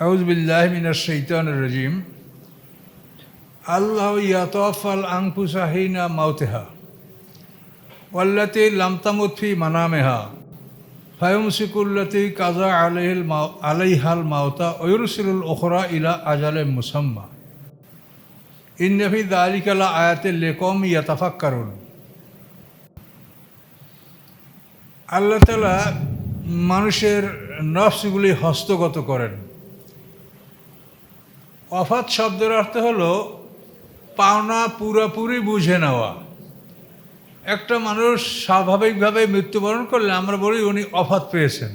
আউযু বিল্লাহি মিনাশ শাইতানির রাজিম। আল্লাহু ইয়াতাওয়াফাল আনফুসা হিনা মাউতিহা ওয়াল্লাতী লাম তামুত ফি মানামিহা ফায়ুমসিকুল্লাতী কাযা আলাইহাল মাউতা ওয়া ইউরসিলুল উখরা ইলা আজালিন মুসাম্মা ইন্না ফি যালিকা লাআয়াতিন লিকাওমিন ইয়াতাফাক্কারুন। আল্লাহ তাআলা মানুষের নফসগুলি হস্তগত করেন। অফাত শব্দের অর্থ হলো পাওনা পুরোপুরি বুঝে নেওয়া। একটা মানুষ স্বাভাবিকভাবে মৃত্যুবরণ করলে আমরা বলি উনি অফাত পেয়েছেন,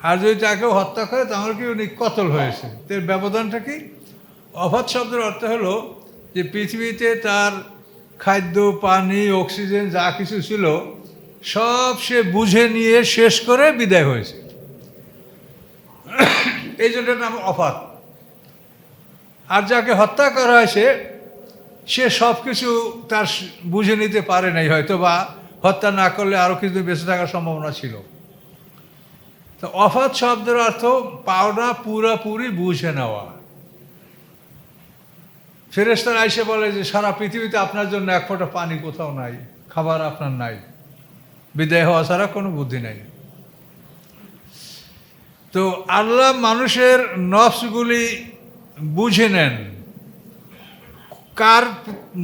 আর যদি তাকে হত্যা করে তাহলে কি উনি কতল হয়েছে। এর ব্যবধানটা কি? অফাত শব্দের অর্থ হলো যে পৃথিবীতে তার খাদ্য, পানি, অক্সিজেন যা কিছু ছিল সব সে বুঝে নিয়ে শেষ করে বিদায় হয়েছে, এই জন্য নাম অফাত। আর যাকে হত্যা করা হয়েছে সে সব কিছু তার বুঝে নিতে পারে নাই, হয়তো বা হত্যা না করলে আরও কিছু বেঁচে থাকার সম্ভাবনা ছিল। তো অফাত শব্দের অর্থ পাওনা পুরোপুরি বুঝে নেওয়া। ফেরেশতারা এসে বলে যে সারা পৃথিবীতে আপনার জন্য এক ফোঁটা পানি কোথাও নাই, খাবার আপনার নাই, বিদায় হওয়া ছাড়া কোনো বুদ্ধি নাই। তো আল্লাহ মানুষের নফসগুলি বুঝে নেন। কার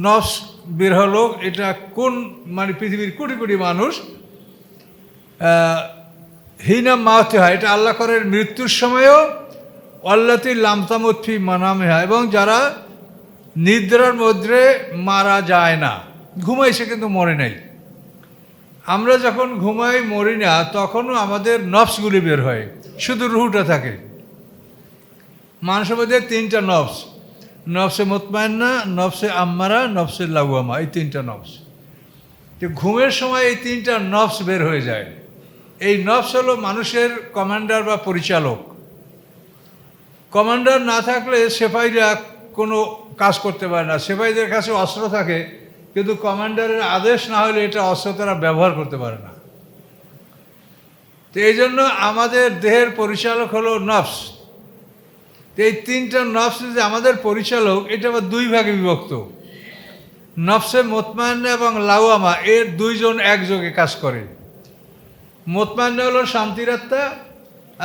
নফস বের হলো, এটা কোন মানে পৃথিবীর কোটি কোটি মানুষ হিনা মাওতে হয়, এটা আল্লাহ করেন মৃত্যুর সময়ও আল্লাতি লামতামত ফি মানামিহা, এবং যারা নিদ্রার মধ্যে মারা যায় না, ঘুমাইছে কিন্তু মরে নাই। আমরা যখন ঘুমাই মরি না তখনও আমাদের নফসগুলি বের হয়, শুধু রুহটা থাকে। মানুষের মধ্যে তিনটা নফস, নফসে মুতমাইন্না, নফসে আম্মারা, নফসে লাওয়ামা, এই তিনটা নফস। তো ঘুমের সময় এই তিনটা নফস বের হয়ে যায়। এই নফস হলো মানুষের কমান্ডার বা পরিচালক। কমান্ডার না থাকলে সেপাইরা কোনো কাজ করতে পারে না। সেপাইদের কাছে অস্ত্র থাকে, কিন্তু কমান্ডারের আদেশ না হলে এটা অস্ত্র তারা ব্যবহার করতে পারে না। তো এই জন্য আমাদের দেহের পরিচালক হলো নফস। এই তিনটা নফস যে আমাদের পরিচালক, এটা আবার দুই ভাগে বিভক্ত। নফসে মুতমাইন্না এবং লাওয়ামা, এর দুইজন একযোগে কাজ করে। মুতমাইন্না হলো শান্তির আত্মা,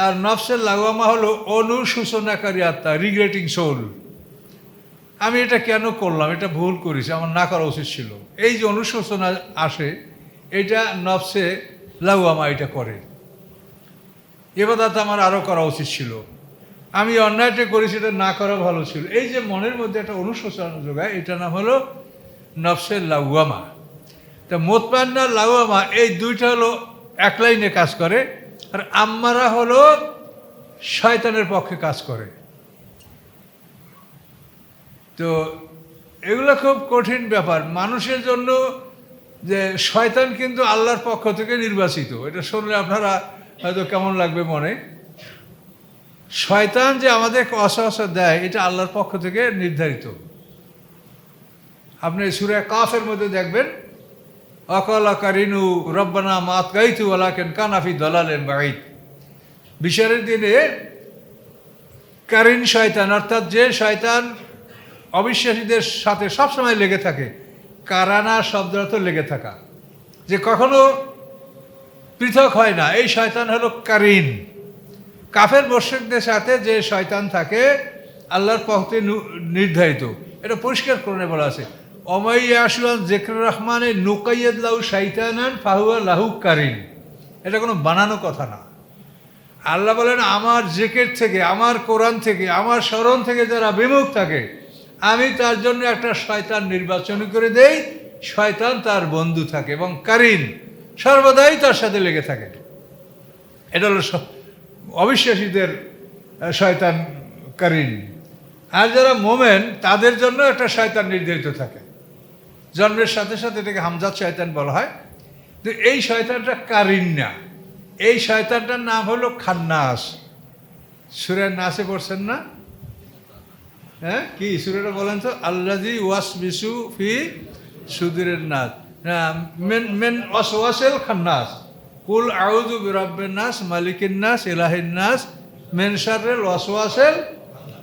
আর নফসের লাওয়ামা হলো অনুশোচনাকারী আত্মা, রিগ্রেটিং সোল। আমি এটা কেন করলাম, এটা ভুল করেছি, আমার না করা উচিত ছিল, এই যে অনুশোচনা আসে, এটা নফসে লাওয়ামা এটা করে। ইবাদত আমার আরও করা উচিত ছিল, আমি অন্যায়টা করেছি, এটা না করা ভালো ছিল। এই যে মনের মধ্যে একটা অনুশোচনা যোগায়, এটা নাম হলো নফসের লাওয়ামা। তা মুতমাইন্না লাওয়ামা এই দুইটা হলো এক লাইনে কাজ করে, আর আম্মারা হলো শয়তানের পক্ষে কাজ করে। তো এগুলো খুব কঠিন ব্যাপার মানুষের জন্য, যে শয়তান কিন্তু আল্লাহর পক্ষ থেকে নির্বাচিত। এটা শুনলে আপনারা হয়তো কেমন লাগবে মনে। শয়তান যে আমাদেরকে অসহসা দেয়, এটা আল্লাহর পক্ষ থেকে নির্ধারিত। আপনি সূরা কাফের মধ্যে দেখবেন, অকালা কারিনু রব্বানা মাত গাইতু ওয়ালাকিন কানা ফি দালালিন বাঈদ। বিচারের দিনে কারিন শয়তান, অর্থাৎ যে শয়তান অবিশ্বাসীদের সাথে সবসময় লেগে থাকে, কারানা শব্দ অর্থ লেগে থাকা, যে কখনো পৃথক হয় না, এই শয়তান হলো কারিন। কাফের মুশরিকদের সাথে যে শয়তান থাকে আল্লাহর পক্ষে নির্ধারিত, এটা পরিষ্কার করে বলা আছে, অমাইয়াশুয়ান যিকর রহমানে নুকাইয়াদ লাহু শাইতানান ফাহুয়া লাহু কারিন। এটা কোনো বানানো কথা না। আল্লাহ বলেন আমার জিকির থেকে, আমার কোরআন থেকে, আমার স্মরণ থেকে যারা বিমুখ থাকে, আমি তার জন্য একটা শয়তান নির্বাচন করে দেই। শয়তান তার বন্ধু থাকে এবং কারিন সর্বদাই তার সাথে লেগে থাকে। এটা হলো অবিশ্বাসীদের শয়তান কারিন। আর যারা মোমেন তাদের জন্য একটা শয়তান নির্ধারিত থাকে, জন্মের সাথে সাথে এটাকে হামজাত শয়তান বলা হয়। তো এই শয়তানটা কারিন না, এই শয়তানটার নাম হলো খান্নাস। সূরা নাসে পড়ছেন না? হ্যাঁ, কি সূরাটা বলেন তো? আল্লাযী ওয়াসবিসু ফি সুদুরিন নাস, মেন ওয়াসওয়াসিল খান্নাস, কুল আউযু বিরাব্বিন নাস, মালিকিন নাস, ইলাহিন নাস, মিন শাররিল ওয়াসওয়াসিল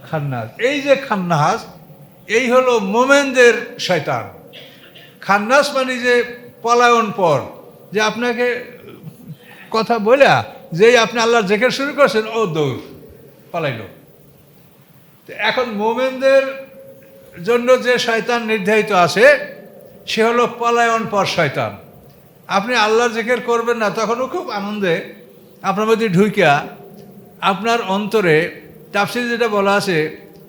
খান্নাস। এই যে খান্নাস, এই হলো মোমেনদের শয়তান। খান্নাস মানে যে পলায়ন পর, যে আপনাকে কথা বলে যেই আপনি আল্লাহর জিকির শুরু করছেন, ও দৌড় পালাইল। এখন মোমেনদের জন্য যে শয়তান নির্ধারিত আছে, সে হলো পলায়ন পর শয়তান। আপনি আল্লাহর জিকির করবেন না, তখনও খুব আনন্দে আপনার মধ্যে ঢুকিয়া আপনার অন্তরে, তাফসীরে যেটা বলা আছে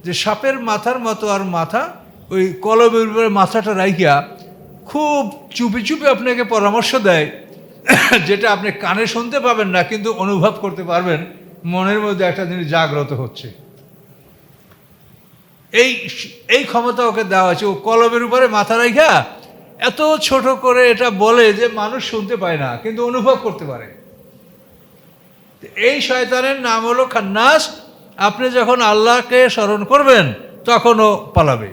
যে সাপের মাথার মতো আর মাথা, ওই কলমের উপরে মাথাটা রাখিয়া খুব চুপি চুপি আপনাকে পরামর্শ দেয়, যেটা আপনি কানে শুনতে পাবেন না, কিন্তু অনুভব করতে পারবেন মনের মধ্যে একটা জিনিস জাগ্রত হচ্ছে। এই ক্ষমতা ওকে দেওয়া হয়েছে। ও কলমের উপরে মাথা রাখা এত ছোট করে এটা বলে যে মানুষ শুনতে পায় না, কিন্তু অনুভব করতে পারে। এই শয়তানের নাম হলো খান্নাস। আপনি যখন আল্লাহকে স্মরণ করবেন তখনও পালাবে।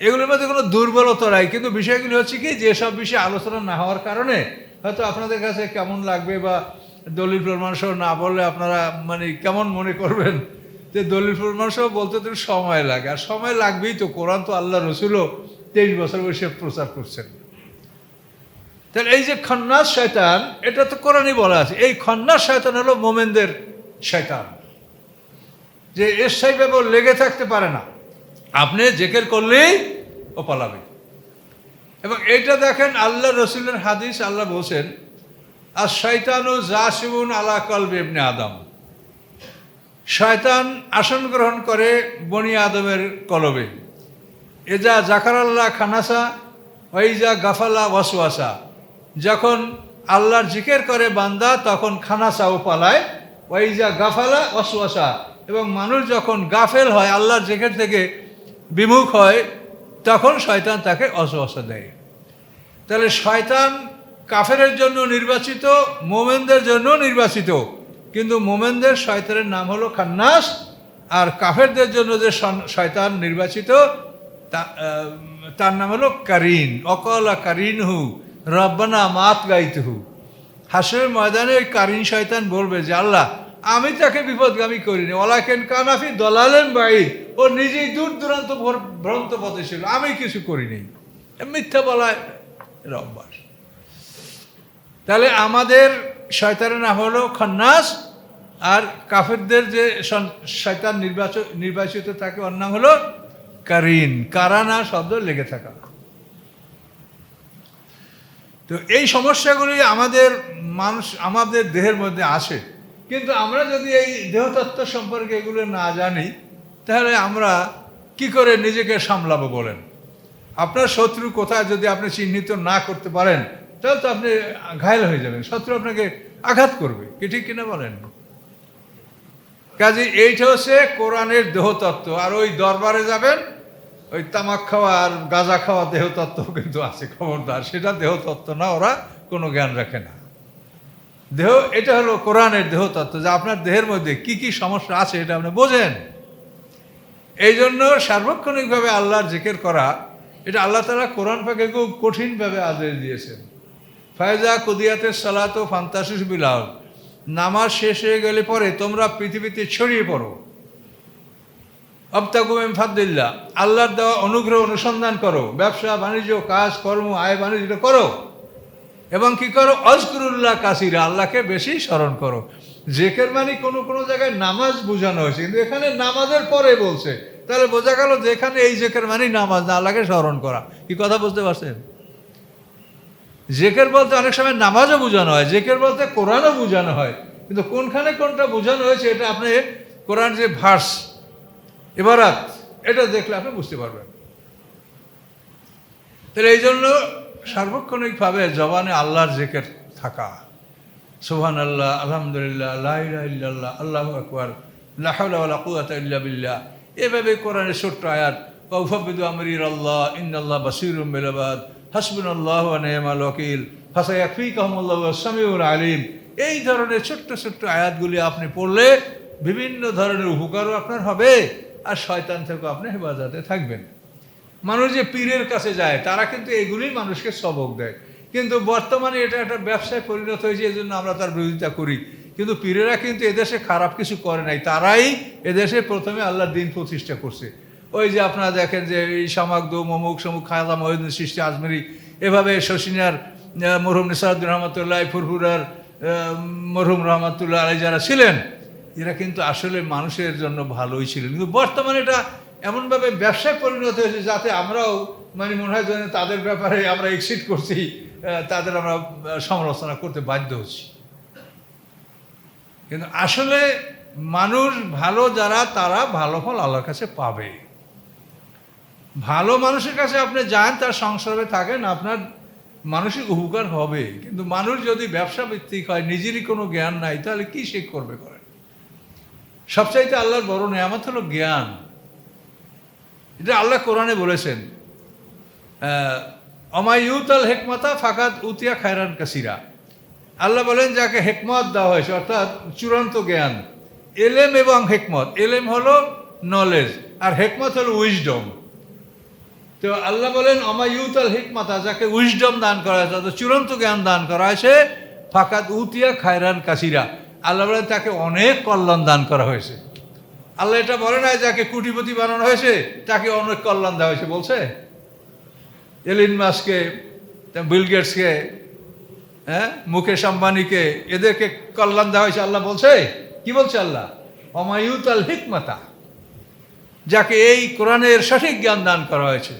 এগুলোর মধ্যে কোনো দুর্বলতা নাই, কিন্তু বিষয়গুলি হচ্ছে কি, যেসব বিষয়ে আলোচনা না হওয়ার কারণে হয়তো আপনাদের কাছে কেমন লাগবে, বা দলিল প্রমাণ সহ না বললে আপনারা মানে কেমন মনে করবেন যে দলিল প্রমাণ সহ বলতে তো সময় লাগে, আর সময় লাগবেই তো। কোরআন তো আল্লাহ রসুলও 23 বছর বয়সে প্রচার করছেন। তাহলে এই যে খান্নাস শয়তান, এটা তো কোরআনই বলা আছে। এই খান্নাস শয়তান হলো মোমেনদের শয়তান, যে এর সাইভাবে লেগে থাকতে পারে না। আপনি জিকির করলেই ও পালাবে। এবং এইটা দেখেন আল্লাহ রসুলের হাদিস, আল্লাহ বলছেন আর শয়তানু জাসিমুন আলা কলবি ইবনে আদম। শয়তান আসন গ্রহণ করে বনি আদমের কলবে। এজা জাকারাল্লাহ খানাসা ওয়াইজা গাফালা ওয়াসওয়াসা। যখন আল্লাহর জিকির করে বান্দা, তখন খানাসাও পালায়। ওয়াইজা গাফালা ওয়াসওয়াসা। এবং মানুষ যখন গাফেল হয়, আল্লাহর জিকির থেকে বিমুখ হয়, তখন শয়তান তাকে ওয়াসওয়াসা দেয়। তাহলে শয়তান কাফেরের জন্য নির্বাচিত, মোমেনদের জন্য নির্বাচিত। কিন্তু মোমেনদের শয়তানের নাম হলো খান্নাস, আর কাফেরদের জন্য যে শয়তান নির্বাচিত তার নাম হলো কারিন। অকলা কারিনহু রব্বানা মাত গাইতহু। হাসরের ময়দানে ওই কারিন শয়তান বলবে যে আল্লাহ, আমি তাকে বিপদগামী করিনি, ওয়ালাকিন কানাফি দলালেন বাঈদ। ও নিজেই দূর দূরান্ত ভ্রান্ত পথে ছিল, আমি কিছু করিনি। মিথ্যা বলায় রব্বার। তাহলে আমাদের শয়তানের নাম হলো খান্নাস, আর কাফেরদের যে শয়তান নির্বাচিত থাকে, ওর নাম হলো কারিন। কারানা শব্দ লেগে থাকা। তো এই সমস্যাগুলি আমাদের দেহের মধ্যে আসে। কিন্তু আমরা যদি এই দেহতত্ত্ব সম্পর্কে এগুলো না জানি, তাহলে আমরা কি করে নিজেকে সামলাবো বলেন? আপনার শত্রু কোথায় যদি আপনি চিহ্নিত না করতে পারেন, তাহলে তো আপনি ঘায়েল হয়ে যাবেন, শত্রু আপনাকে আঘাত করবে। কি ঠিক কিনা বলেন? কাজে এইটা হচ্ছে কোরআনের দেহতত্ত্ব। আর ওই দরবারে যাবেন, ওই তামাক খাওয়া আর গাঁজা খাওয়া দেহতত্ত্ব কিন্তু আছে, খবরদার, সেটা দেহতত্ত্ব না, ওরা কোনো জ্ঞান রাখে না। এটা হলো কোরআনের দেহতত্ত্ব, যে আপনার দেহের মধ্যে কি কি সমস্যা আছে এটা আপনি বোঝেন। এই জন্য সার্বক্ষণিকভাবে আল্লাহর জিকির করা, এটা আল্লাহ তাআলা কোরআন পাকে খুব কঠিনভাবে আদেশ দিয়েছেন। ফায়জা কুদিয়াতের সালাত ও ফান্তাসিস বিলাল। নামাজ শেষ হয়ে গেলে পরে তোমরা পৃথিবীতে ছড়িয়ে পড়ো। আবতাগু মিন ফাদলিল্লাহ, আল্লাহর দেওয়া অনুগ্রহ অনুসন্ধান করো। ব্যবসা বাণিজ্য, কাজ কর্ম, আয় বাণিজ্য করো। এবং কি করো? আযকুরুল্লাহ কাসীরা, আল্লাহকে বেশি স্মরণ করো। জিকির মানে কোনো জায়গায় নামাজ বোঝানো হয়েছে, কিন্তু এখানে নামাজের পরে বলছে। তাহলে বোঝা গেল যে এখানে এই জিকির মানে নামাজ না, আল্লাহকে স্মরণ করা। কি কথা বুঝতে পারছেন? জিকির বলতে অনেক সময় নামাজও বোঝানো হয়, জিকির বলতে কোরআনও বোঝানো হয়, কিন্তু কোনখানে কোনটা বোঝানো হয়েছে এটা আপনি কোরআন যে ভার্স, ইবারাত, এটা দেখলে আপনি বুঝতে পারবেন। তাহলে এই জন্য সার্বক্ষণিকভাবে জবানে আল্লাহর জিকির থাকা, সুবহানাল্লাহ, আলহামদুলিল্লাহ, লা ইলাহা ইল্লাল্লাহ, আল্লাহু আকবার, লা হাওলা ওয়ালা কুওয়াতা ইল্লা বিল্লাহ। এভাবে কোরআনের ছোট্ট আয়াত, ওয়া উফাব্বিদু আমরি ইলাল্লাহ ইন্নাল্লাহ বাসীরুম বিল ইবাদ, হাসবুনাল্লাহু ওয়া নি'মাল ওয়াকিল, ফাসায়াকফিকাহুমুল্লাহু ওয়াস সামিউল আলিম। এই ধরনের ছোট্ট ছোট্ট আয়াতগুলি আপনি পড়লে বিভিন্ন ধরনের উপকারও আপনার হবে, আর শয়তান থেকে আপনি হেফাজতে থাকবেন। মানুষ যে পীরের কাছে যায়, তারা কিন্তু এগুলি মানুষকে সবক দেয়, কিন্তু বর্তমানে এটা একটা ব্যবসায় পরিণত হয়েছে, এই জন্য আমরা তার বিরোধিতা করি। কিন্তু পীরেরা কিন্তু এদেশে খারাপ কিছু করে নাই, তারাই এদেশে প্রথমে আল্লাহর দিন প্রতিষ্ঠা করছে। ওই যে আপনারা দেখেন যে এই সামাকদুম অমুক সমুক খাজা মহিউদ্দিন চিশতি আজমেরি, এভাবে শশিনার মরহুম নিসারউদ্দিন রহমতুল্লাহ, ফুরফুরার মরহুম রহমতুল্লাহ আলাই যারা ছিলেন, এরা কিন্তু আসলে মানুষের জন্য ভালোই ছিলেন। কিন্তু বর্তমানে এটা এমনভাবে ব্যবসায় পরিণত হয়েছে যাতে আমরাও মানে মনে হয় যেন তাদের ব্যাপারে আমরা এক্সিট করছি, তাদের আমরা সমালোচনা করতে বাধ্য হচ্ছি। কিন্তু আসলে মানুষ ভালো যারা, তারা ভালো ফল আল্লাহর কাছে পাবে। ভালো মানুষের কাছে আপনি যান, তার সংসারে থাকেন, আপনার মানসিক উপকার হবে। কিন্তু মানুষ যদি ব্যবসা ভিত্তিক হয়, নিজেরই কোনো জ্ঞান নাই, তাহলে কি সে করবে করেন? সবচাইতে আল্লাহর বড় নেয়ামত হলো জ্ঞান। এটা আল্লাহ কোরআনে বলেছেন, অমায়ুতাল হেকমতা ফাকাত উতিয়া খায়রান কাসিরা। আল্লাহ বলেন যাকে হেকমত দেওয়া হয়েছে, অর্থাৎ চূড়ান্ত জ্ঞান, এলেম এবং হেকমত। এলেম হলো নলেজ, আর হেকমত হলো উইজডম। তো আল্লাহ বলেন অমায়ুতাল হেকমতা, যাকে উইজডম দান করা হয়েছে, অর্থাৎ চূড়ান্ত জ্ঞান দান করা হয়েছে, ফাকাত উতিয়া খায়রান কাসিরা। আল্লাহ বলেন তাকে অনেক কল্যাণ দান করা হয়েছে। আল্লাহ এটা বলে না যাকে কোটিপতি বানানো হয়েছে তাকে অনেক কল্যাণ দেওয়া হয়েছে, বলছে? এলিন মাস্ককে, বিল গেটসকে, মুকেশ আম্বানিকে, এদেরকে কল্যাণ দেওয়া হয়েছে আল্লাহ বলছে? কি বলছে আল্লাহ? অমায়ুত আল হিকমাতা, যাকে এই কোরআনের সঠিক জ্ঞান দান করা হয়েছে,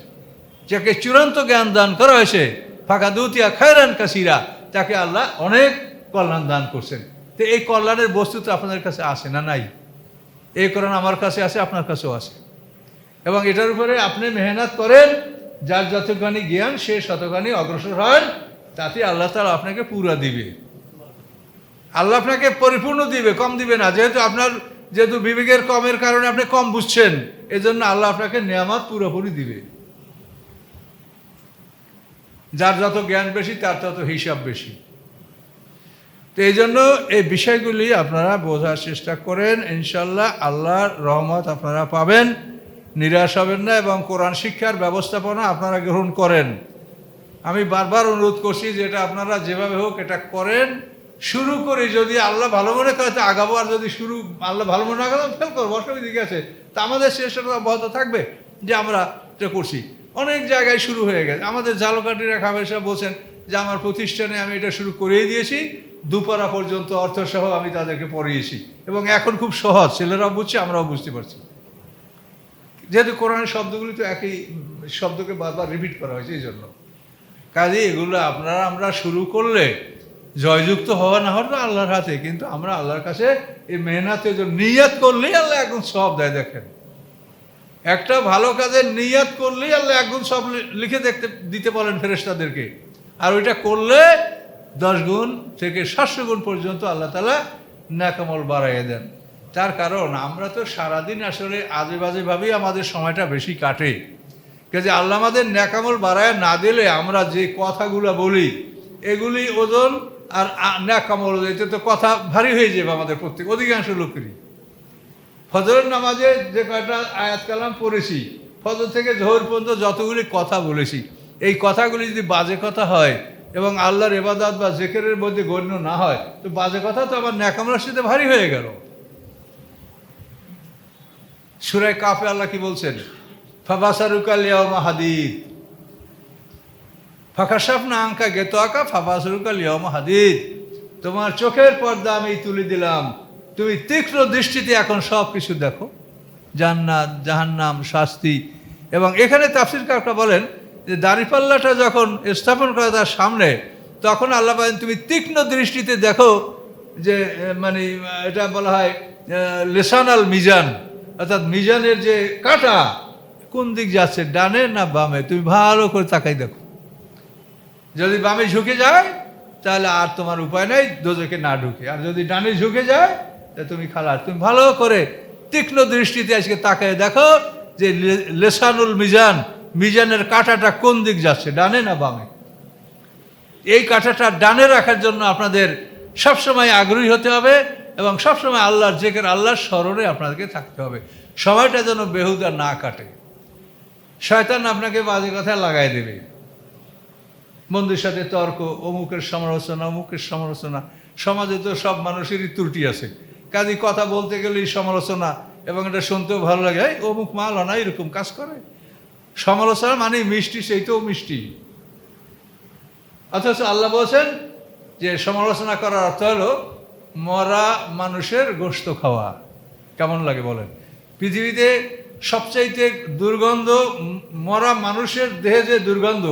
যাকে চূড়ান্ত জ্ঞান দান করা হয়েছে, ফাঁকা দুতিয়া খায়রান কাসিরা, তাকে আল্লাহ অনেক কল্যাণ দান করছেন। তো এই কল্যাণের বস্তু তো আপনাদের কাছে আসে না? নাই। এই কোরআন আমার কাছে আছে, আপনার কাছেও আছে, এবং এটার উপরে আপনি মেহনত করেন, যার যতখানি জ্ঞান সে শতখানি অগ্রসর হয়, তাতে আল্লাহ তাআলা আপনাকে পুরা দিবে। আল্লাহ আপনাকে পরিপূর্ণ দিবে, কম দিবে না। যেহেতু বিবেকের কমের কারণে আপনি কম বুঝছেন, এজন্য আল্লাহ আপনাকে নেয়ামত পুরোপুরি দিবে। যার যত জ্ঞান বেশি তার তত হিসাব বেশি। তো এই জন্য এই বিষয়গুলি আপনারা বোঝার চেষ্টা করেন, ইনশাল্লাহ আল্লাহর রহমত আপনারা পাবেন, নিরাশ হবেন না, এবং কোরআন শিক্ষার ব্যবস্থাপনা আপনারা গ্রহণ করেন। আমি বারবার অনুরোধ করছি যে এটা আপনারা যেভাবে হোক এটা করেন, শুরু করি। যদি আল্লাহ ভালো মনে করে তো আগাবো, আর যদি আল্লাহ ভালো মনে না করে ফেল করবো, অসুবিধা দিকে আছে। তা আমাদের চেষ্টাটা অব্যাহত থাকবে যে আমরা এটা করছি। অনেক জায়গায় শুরু হয়ে গেছে। আমাদের ঝালকাঠিরা খাবের বলছেন যে আমার প্রতিষ্ঠানে আমি এটা শুরু করিয়ে দিয়েছি, দুপারা পর্যন্ত অর্থসহ আমি তাদেরকে পড়িয়েছি, এবং এখন খুব সহজ, ছেলেরাও বুঝছে, আমরাও বুঝতে পারছি। যেহেতু কোরআনের শব্দগুলি তো একই শব্দকে বারবার রিপিট করা হয়েছে, এই জন্য কাজে এগুলো আমরা শুরু করলে জয়যুক্ত হওয়া না হওয়া আল্লাহর হাতে, কিন্তু আমরা আল্লাহর কাছে এই মেহনতের জন্য নিয়াত করলেই আল্লাহ একদম সব দেয়। দেখেন, একটা ভালো কাজের নিয়াত করলেই আল্লাহ একদম সব লিখে দিতে বলেন ফেরেশতাদেরকে, আর ওইটা করলে 10 গুণ থেকে 700 গুণ পর্যন্ত আল্লাহ তাআলা নেকামল বাড়াইয়ে দেন। তার কারণ আমরা তো সারাদিন আসলে আজে বাজেভাবেই আমাদের সময়টা বেশি কাটে। কাজে আল্লাহ আমাদের নেকামল বাড়ায় না দিলে আমরা যে কথাগুলো বলি এগুলি ওজন আর নেকামল, এতে তো কথা ভারী হয়ে যাবে আমাদের প্রত্যেক অধিকাংশ লোকেরই। ফজরের নামাজে যে কয়টা আয়াত কালাম পড়েছি, ফজর থেকে জোহর পর্যন্ত যতগুলি কথা বলেছি, এই কথাগুলি যদি বাজে কথা হয় এবং আল্লাহর ইবাদত বা জিকিরের মধ্যে গণ্য না হয়, তো বাজে কথা তো আমার নেকামলের সাথে ভারী হয়ে গেল। সূরা কাফে আল্লাহ কি বলছেন? ফাবাসারুকা লিয়াউমা হাদিদ, ফাকাশাফনা আনকা গিতাআকা ফাবাসারুকা লিয়াউমা হাদিদ। তোমার চোখের পর্দা আমি তুলে দিলাম, তুমি তীক্ষ্ণ দৃষ্টিতে এখন সব কিছু দেখো, জান্নাত, জাহান্নাম, শাস্তি। এবং এখানে তাফসীরকাররা বলেন যে দাড়িপাল্লাটা যখন স্থাপন করা তার সামনে, তখন আল্লাহ বলেন তুমি তীক্ষ্ণ দৃষ্টিতে দেখো, যে মানে এটা বলা হয় লিসান আল মিজান, অর্থাৎ মিজানের যে কাঁটা কোন দিক যাচ্ছে, ডানে না বামে, তুমি ভালো করে তাকাই দেখো। যদি বামে ঝুঁকে যায় তাহলে আর তোমার উপায় নেই দোজখে না ঢুকে, আর যদি ডানে ঝুঁকে যায় তাহলে তুমি খালাস। তুমি ভালো করে তীক্ষ্ণ দৃষ্টিতে আজকে তাকায় দেখো যে লেসানুল মিজান, মিজানের কাঁটাটা কোন দিক যাচ্ছে, ডানে না বামে। এই কাঁটাটা ডানে রাখার জন্য আপনাদের সবসময় আগ্রহী হতে হবে, এবং সবসময় আল্লাহর জিকির, আল্লাহর স্মরণে আপনাদেরকে থাকতে হবে। সময়টা যেন বেহুদা না কাটে। শয়তান আপনাকে বাজে কথা লাগাই দেবে, বন্ধুর সাথে তর্ক, অমুকের সমালোচনা, অমুকের সমালোচনা, সমাজে তো সব মানুষেরই ত্রুটি আছে, কাজে কথা বলতে গেলেই সমালোচনা, এবং এটা শুনতেও ভালো লাগে, এই অমুক মাল না এরকম কাজ করে। সমালোচনা মানে মিষ্টি, সেইটাও মিষ্টি। অথচ আল্লাহ বলছেন যে সমালোচনা করার অর্থ হলো মরা মানুষের গোশত খাওয়া। কেমন লাগে বলেন? পৃথিবীতে সবচাইতে দুর্গন্ধ, মরা মানুষের দেহে যে দুর্গন্ধ,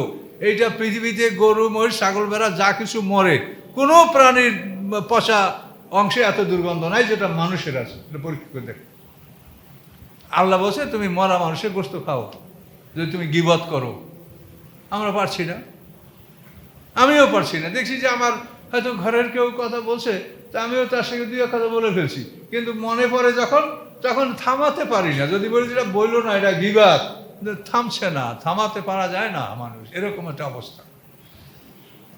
এইটা পৃথিবীতে গরু, মহিষ, ছাগল, ভেড়া যা কিছু মরে, কোনো প্রাণীর পচা অংশে এত দুর্গন্ধ নাই যেটা মানুষের আছে। এটা পরীক্ষা করে দেখ। আল্লাহ বলছে তুমি মরা মানুষের গোশত খাও যদি তুমি গীবত করো। আমরা পারছি না, আমিও পারছি না। দেখছি যে আমার হয়তো ঘরের কেউ কথা বলছে, তা আমিও তার সঙ্গে দুই কথা বলে ফেলছি, কিন্তু মনে পড়ে তখন থামাতে পারি না। যদি বলি যেটা বললো না এটা গীবত, থামছে না, থামাতে পারা যায় না মানুষ, এরকম একটা অবস্থা।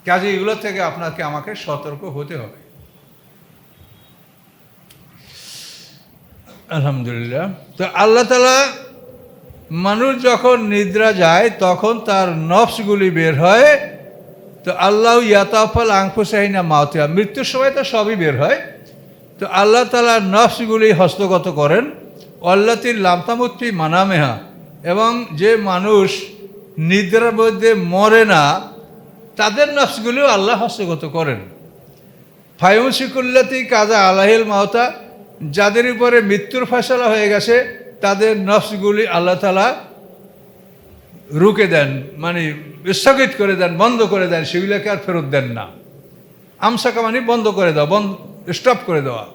কাজে এগুলো থেকে আপনাকে আমাকে সতর্ক হতে হবে। আলহামদুলিল্লাহ। তো আল্লাহ তাআলা, মানুষ যখন নিদ্রা যায় তখন তার নফসগুলি বের হয়। তো আল্লাহ ইয়াতাফাল আনফুসাহিনা মাউতিহা, মৃত্যুর সময় তো সবই বের হয়। তো আল্লাহ তাআলা নফসগুলি হস্তগত করেন। আল্লাতি লামতামুত্তি মানামেহা, এবং যে মানুষ নিদ্রার মধ্যে মরে না তাদের নফসগুলিও আল্লাহ হস্তগত করেন। ফায়ুমসিকুল্লাতি কাজা আলাহিল মাউতা, যাদের উপরে মৃত্যুর ফয়সালা হয়ে গেছে তাদের নফসগুলি আল্লাহ তাআলা রুকে দেন, মানে স্থগিত করে দেন, বন্ধ করে দেন, সেগুলোকে আর ফেরত দেন না। আমসাকা মানে বন্ধ করে দেওয়া, স্টপ করে দেওয়া।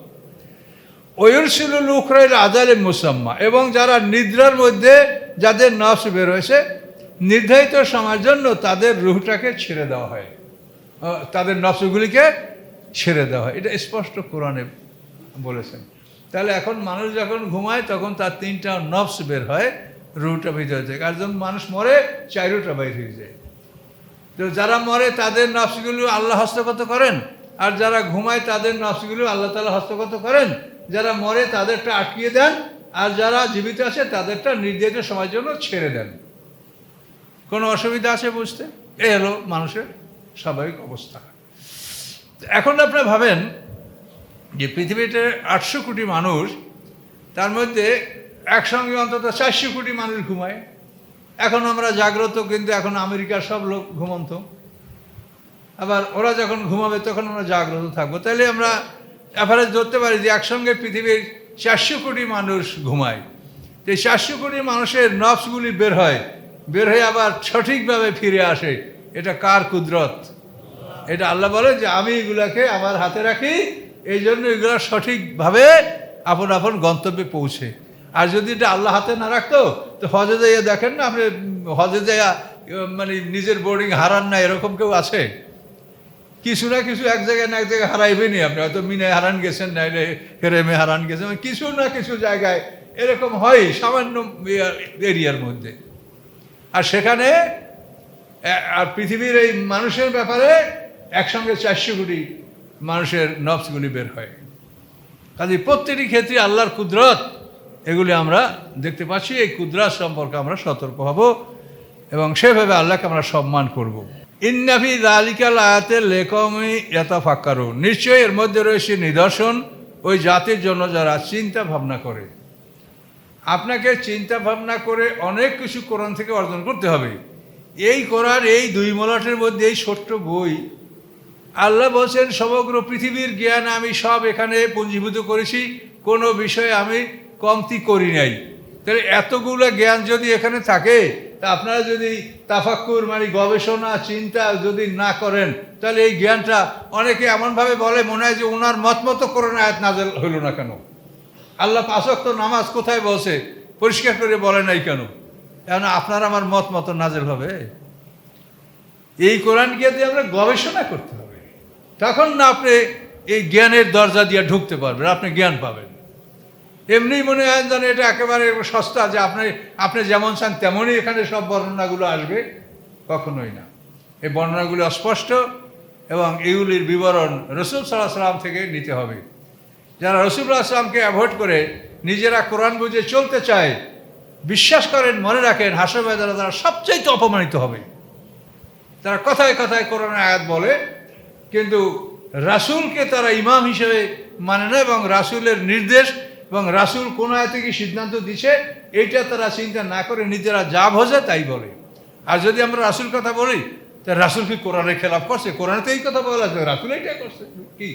ওয়ুরসিলুল উখরাইল আজালে মুসাম্মা, এবং যারা নিদ্রার মধ্যে যাদের নফস বের হয়েছে নির্ধারিত সময়ের জন্য তাদের রুহটাকে ছেড়ে দেওয়া হয়, তাদের নফসগুলিকে ছেড়ে দেওয়া হয়। এটা স্পষ্ট কোরআনে বলেছেন। তাহলে এখন মানুষ যখন ঘুমায় তখন তার 3টা নফস বের হয় রুহটা ভিতরে থেকে। আর যখন মানুষ মরে 4টা বাইর হয়ে যায়। তো যারা মরে তাদের নফসগুলো আল্লাহ হস্তগত করেন, আর যারা ঘুমায় তাদের নফসগুলো আল্লাহ তাআলা হস্তগত করেন। যারা মরে তাদেরটা আটকিয়ে দেন, আর যারা জীবিত আছে তাদেরটা নির্ধারিত সময়ের জন্য ছেড়ে দেন। কোনো অসুবিধা আছে বুঝতে? এই হলো মানুষের স্বাভাবিক অবস্থা। এখন আপনারা ভাবেন যে পৃথিবীতে 800 কোটি মানুষ, তার মধ্যে একসঙ্গে অন্তত 400 কোটি মানুষ ঘুমায়। এখন আমরা জাগ্রত, কিন্তু এখন আমেরিকার সব লোক ঘুমন্ত। আবার ওরা যখন ঘুমাবে তখন আমরা জাগ্রত থাকবো। তাহলে আমরা অ্যাভারেজ ধরতে পারি যে একসঙ্গে পৃথিবীর 400 কোটি মানুষ ঘুমায়। এই 400 কোটি মানুষের নফসগুলি বের হয়ে আবার সঠিকভাবে ফিরে আসে। এটা কার কুদরত? এটা আল্লাহ বলে যে আমি এগুলাকে আমার হাতে রাখি, এই জন্য এগুলো সঠিকভাবে আপন আপন গন্তব্যে পৌঁছে। আর যদি এটা আল্লাহ হাতে না রাখতো তো হজে যাইয়া দেখেন না, আপনি হজে যাইয়া মানে নিজের বোর্ডিং হারান না, এরকম কেউ আছে? কিছু না কিছু এক জায়গায় না এক জায়গায় হারাইবেনি আপনি। হয়তো মিনায় হারান গেছেন, নাইলে হেরেমে হারান গেছেন, কিছু না কিছু জায়গায় এরকম হয় সামান্য এরিয়ার মধ্যে। আর সেখানে আর পৃথিবীর এই মানুষের ব্যাপারে একসঙ্গে 400 কোটি মানুষের নফসগুলি বের হয়। কাজে প্রত্যেকটি ক্ষেত্রে আল্লাহর কুদরত এগুলি আমরা দেখতে পাচ্ছি। এই কুদরত সম্পর্কে আমরা সতর্ক হব এবং সেভাবে আল্লাহকে আমরা সম্মান করব। ইন্নাফি যালিকাল আয়াতিল লিকাওমি ইয়াতাফাক্কারুন, নিশ্চয়ই এর মধ্যে রয়েছে নিদর্শন ওই জাতির জন্য যারা চিন্তা ভাবনা করে। আপনাকে চিন্তা ভাবনা করে অনেক কিছু কোরআন থেকে অর্জন করতে হবে। এই কোরআন, এই 2 মলাটের মধ্যে এই ছোট্ট বই, আল্লাহ বলছেন সমগ্র পৃথিবীর জ্ঞান আমি সব এখানে পুঞ্জীভূত করেছি, কোনো বিষয়ে আমি কমতি করি নাই। তাহলে এতগুলো জ্ঞান যদি এখানে থাকে, তা আপনারা যদি তাফাক্কুর মানে গবেষণা চিন্তা যদি না করেন, তাহলে এই জ্ঞানটা অনেকে এমনভাবে বলে মনে হয় যে ওনার মত মতো কোরআন আয়াত নাযিল হইল না কেন? আল্লাহ 5 ওয়াক্ত নামাজ কোথায় বলছে পরিষ্কার করে বলে নাই কেন? কেন আপনার আমার মত মতো নাযিল হবে? এই কোরআনকে দিয়ে আমরা গবেষণা করতে হবে, তখন না আপনি এই জ্ঞানের দরজা দিয়ে ঢুকতে পারবেন, আপনি জ্ঞান পাবেন। এমনি মনে হয় যেন এটা একেবারে সস্তা, যে আপনি যেমন চান তেমনই এখানে সব বর্ণনাগুলো আসবে, কখনোই না। এই বর্ণনাগুলো অস্পষ্ট এবং এগুলির বিবরণ রাসূল সাল্লাল্লাহু আলাইহি ওয়াসাল্লাম থেকে নিতে হবে। যারা রাসূল সাল্লাল্লাহু আলাইহি ওয়াসাল্লামকে অ্যাভয়েড করে নিজেরা কোরআন বুঝে চলতে চায়, বিশ্বাস করেন, মনে রাখেন, হাসর ময়দানে তারা সবচেয়ে অপমানিত হবে। তারা কথায় কথায় কোরআনের আয়াত বলে, কিন্তু রাসূলকে তারা ইমাম হিসেবে মানে না, এবং রাসূলের নির্দেশ এবং রাসূল কোন আয়াতে কি সিদ্ধান্ত দিচ্ছে এইটা তারা চিন্তা না করে নিজেরা যা বোঝে তাই বলে। আর যদি আমরা রাসূল কথা বলি, তা রাসূল কি কোরআনের খেলাফ করছে? কোরআনে তো এই কথা বলা আছে, রাসূল এইটা করছে, কি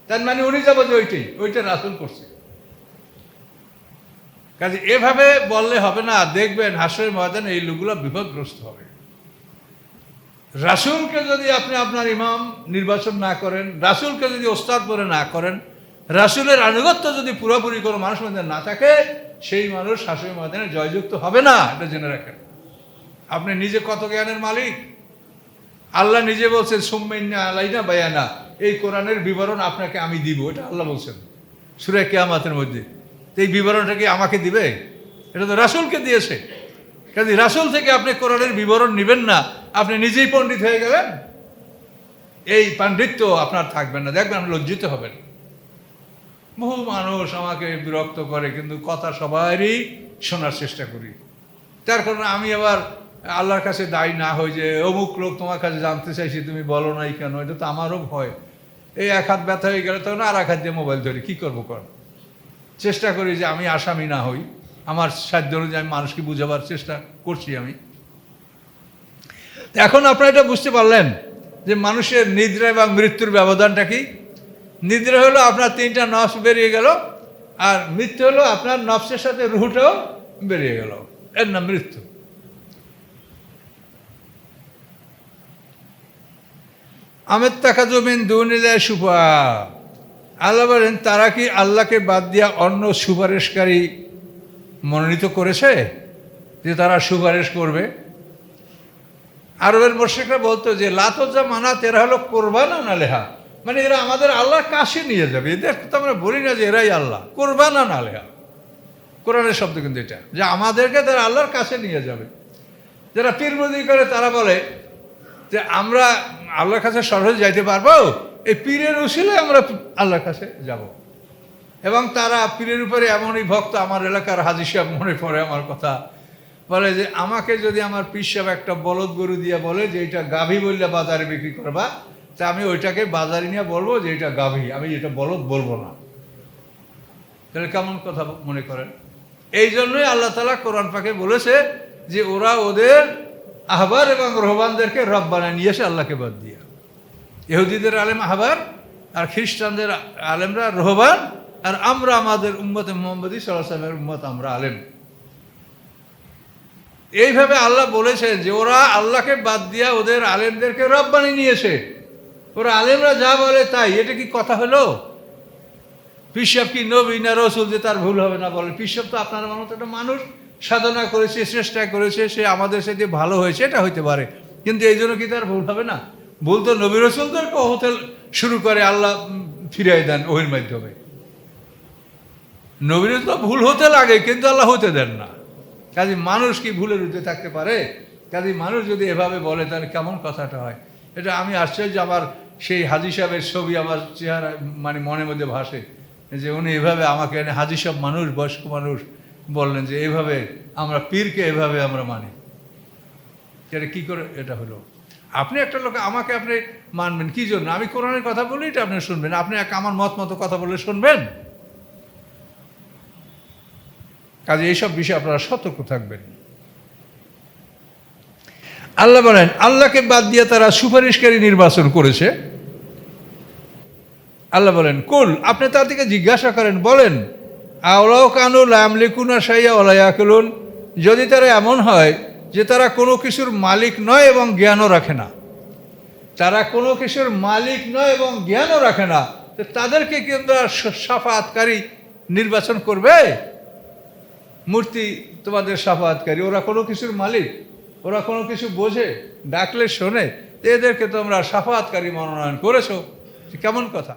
তার মানে উনি যা বোঝে ওইটা রাসূল করছে। কাজে এভাবে বললে হবে না। দেখবেন হাসরের ময়দানে এই লোকগুলো বিপদগ্রস্ত হবে। রাসূলকে যদি আপনি আপনার ইমাম নির্বাচন না করেন, রাসূলকে যদি ওস্তাদ করে না করেন, রাসূলের আনুগত্য যদি পুরোপুরি কোনো মানুষ মধ্যে না থাকে, সেই মানুষ হাসরের ময়দানে জয়যুক্ত হবে না। এটা জেনে রাখেন। আপনি নিজে কত জ্ঞানের মালিক। আল্লাহ নিজে বলছেন সুম্মাইন্না আলাইনা বায়ানা, এই কোরআনের বিবরণ আপনাকে আমি দিব, এটা আল্লাহ বলছেন সূরা কিয়ামতের মধ্যে। এই বিবরণটা কি আমাকে দিবে? এটা তো রাসূলকে দিয়েছে। কাজে রাসূল থেকে আপনি কোরআনের বিবরণ নেবেন না, আপনি নিজেই পণ্ডিত হয়ে গেলেন, এই পাণ্ডিত্য আপনার থাকবেন না। দেখবেন আপনি লজ্জিত হবেন। বহু মানুষ আমাকে বিরক্ত করে, কিন্তু কথা সবারই শোনার চেষ্টা করি। তার কারণে আমি আবার আল্লাহর কাছে দায়ী না হই যে অমুক লোক তোমার কাছে জানতে চাইছি, তুমি বলো নাই কেন। এটা তো আমারও ভয়। এই এক হাত ব্যথা হয়ে গেলে তখন আর এক হাত দিয়ে মোবাইল ধরি, কী করবো কর। চেষ্টা করি যে আমি আসামি না হই, আমার সাধ্য অনুযায়ী আমি মানুষকে বুঝাবার চেষ্টা করছি আমি। এখন আপনারা এটা বুঝতে পারলেন যে মানুষের নিদ্রা এবং মৃত্যুর ব্যবধানটা কি। নিদ্রা হলো আপনার 3টা নফস বেরিয়ে গেল, আর মৃত্যু হলো আপনার নফসের সাথে রুহটাও বেরিয়ে গেল, এর নাম মৃত্যু। আমের টাকা জমিন দুনিয়ায় সুফা, আল্লাহ বলেন তারা কি আল্লাহকে বাদ দিয়া অন্য সুপারিশকারী মনোনীত করেছে যে তারা সুপারিশ করবে? আরবের মুশরিকরা বলতো যে লাতজা মানাত এরা হলো কোরবান আলেহা, মানে এরা আমাদের আল্লাহর কাছে নিয়ে যাবে। এদের তো আমরা বলি না যে এরাই আল্লাহ, কোরবান আলেহা কোরআনের শব্দ কিন্তু এটা, যে আমাদেরকে তারা আল্লাহর কাছে নিয়ে যাবে। যারা পীরবন্দি করে তারা বলে যে আমরা আল্লাহর কাছে সহজে যাইতে পারবো, এই পীরের উসিলে আমরা আল্লাহর কাছে যাব। এবং তারা পীরের উপরে এমনই ভক্ত, আমার এলাকার হাজী সাহেব মনে পড়ে আমার কথা, বলে যে আমাকে যদি আমার পীর সাহেব একটা বলদ গরু দিয়ে বলে যে এটা গাভী বললে বাজারে বিক্রি করবা, তা আমি ওইটাকে বাজারে নিয়ে বলবো যে এটা গাভী, আমি এটা বলদ বলবো না। তাহলে কেমন কথা মনে করেন? এই জন্যই আল্লাহ তাআলা কোরআন পাকে বলেছে যে ওরা ওদের আহবার এবং রহবানদেরকে রব বানায় নিয়েছে আল্লাহকে বাদ দিয়া। ইহুদিদের আলেম আহবার, আর খ্রিস্টানদের আলেমরা রহবান, আর আমরা আমাদের উম্মতে মুহাম্মদী সাল্লাল্লাহু আলাইহি ওয়াসাল্লামের উম্মত আমরা আলেম। এইভাবে আল্লাহ বলেছেন যে ওরা আল্লাহকে বাদ দিয়া ওদের আলেমদেরকে রব বানিয়ে নিয়েছে। ওরা আলেমরা যা বলে তাই। এটা কি কথা হলো? পীর সাহেব কি নবী না রসুল যে তার ভুল হবে না বলেন? পীর সাহেব তো আপনার মতো একটা মানুষ, সাধনা করেছে, চেষ্টা করেছে, সে আমাদের সাথে ভালো হয়েছে, এটা হইতে পারে, কিন্তু এই জন্য কি তার ভুল হবে না? ভুল তো নবী রসুলদেরকে হতে শুরু করে আল্লাহ ফিরিয়ে দেন ওহির মাধ্যমে। নবীর তো ভুল হতে লাগে, কিন্তু আল্লাহ হতে দেন না। কাজে মানুষ কি ভুলের ঊর্ধ্বে থাকতে পারে? কাজে মানুষ যদি এভাবে বলে তাহলে কেমন কথাটা হয়? এটা আমি আশ্চর্য, আমার সেই হাজী সাহেবের ছবি আমার চেহারা মানে মনের মধ্যে ভাসে, যে উনি এভাবে আমাকে হাজী সাহেব মানুষ, বয়স্ক মানুষ, বললেন যে এইভাবে আমরা পীরকে এভাবে আমরা মানি। এটা কী করে এটা হলো? আপনি একটা লোক আমাকে আপনি মানবেন কি জন্য? আমি কোরআনের কথা বলি, এটা আপনি শুনবেন। আপনি আমার মতো কথা বলে শুনবেন? কাজে এইসব বিষয়ে আপনারা সতর্ক থাকবেন। আল্লাহ বলেন আল্লাহকে বাদ দিয়ে তারা সুপারিশকারী নির্বাচন করেছে। আল্লাহ বলেন কুল, আপনি তাদেরকে জিজ্ঞাসা করেন, বলেন আওলাও কানু লামলিকুনা শাইয়া ওয়া লা ইয়াকুলুন, যদি তারা এমন হয় যে তারা কোনো কিছুর মালিক নয় এবং জ্ঞানও রাখে না, তারা কোনো কিছুর মালিক নয় এবং জ্ঞানও রাখে না, তো তাদেরকে কিন্তু শাফাআতকারী নির্বাচন করবে? মূর্তি তোমাদের শাফাআতকারী, ওরা কোনো কিছুর মালিক, ওরা কোনো কিছু বোঝে, ডাকলে শোনে, এদেরকে তোমরা শাফাআতকারী মনোনয়ন করেছো, কেমন কথা?